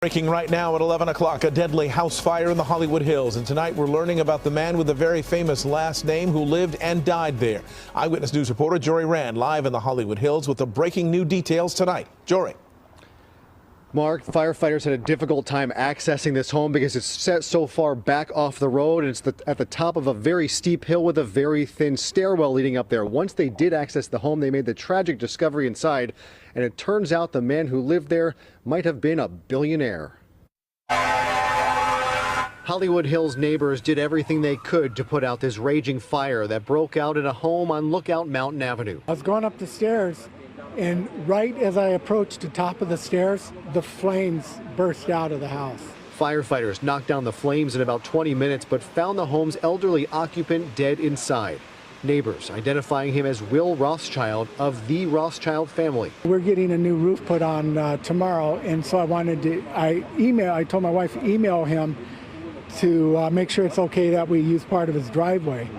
Breaking right now at 11 o'clock, a deadly house fire in the Hollywood Hills. And tonight we're learning about the man with the very famous last name who lived and died there. Eyewitness News reporter Jory Rand live in the Hollywood Hills with the breaking new details tonight. Jory. Mark, firefighters had a difficult time accessing this home because it's set so far back off the road, and it's at the top of a very steep hill with a very thin stairwell leading up there. Once they did access the home, they made the tragic discovery inside, and it turns out the man who lived there might have been a billionaire. Hollywood Hills neighbors did everything they could to put out this raging fire that broke out in a home on Lookout Mountain Avenue. I was going up the stairs, and right as I approached the top of the stairs, the flames burst out of the house. Firefighters knocked down the flames in about 20 minutes, but found the home's elderly occupant dead inside. Neighbors identifying him as Will Rothschild of the Rothschild family. We're getting a new roof put on tomorrow, and so I told my wife to email him to make sure it's okay that we use part of his driveway.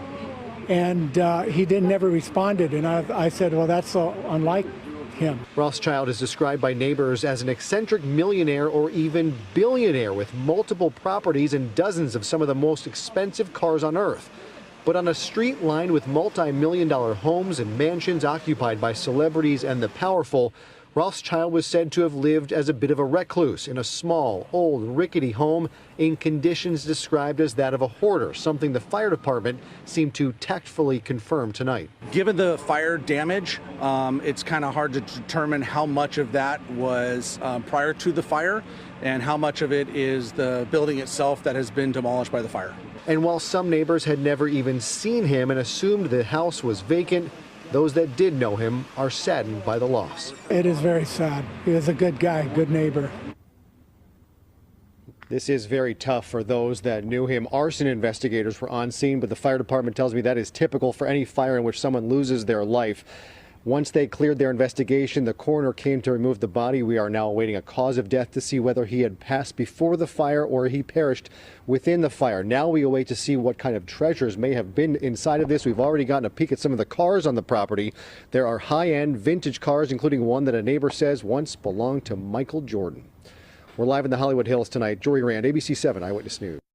And he never responded, and I said, well, that's so unlike him. Rothschild is described by neighbors as an eccentric millionaire or even billionaire with multiple properties and dozens of some of the most expensive cars on earth. But on a street lined with multi-million-dollar homes and mansions occupied by celebrities and the powerful, Rothschild was said to have lived as a bit of a recluse in a small, old, rickety home in conditions described as that of a hoarder, something the fire department seemed to tactfully confirm tonight. Given the fire damage, it's kind of hard to determine how much of that was prior to the fire and how much of it is the building itself that has been demolished by the fire. And while some neighbors had never even seen him and assumed the house was vacant, those that did know him are saddened by the loss. It is very sad. He was a good guy, good neighbor. This is very tough for those that knew him. Arson investigators were on scene, but the fire department tells me that is typical for any fire in which someone loses their life. Once they cleared their investigation, the coroner came to remove the body. We are now awaiting a cause of death to see whether he had passed before the fire or he perished within the fire. Now we await to see what kind of treasures may have been inside of this. We've already gotten a peek at some of the cars on the property. There are high-end vintage cars, including one that a neighbor says once belonged to Michael Jordan. We're live in the Hollywood Hills tonight. Jory Rand, ABC 7 Eyewitness News.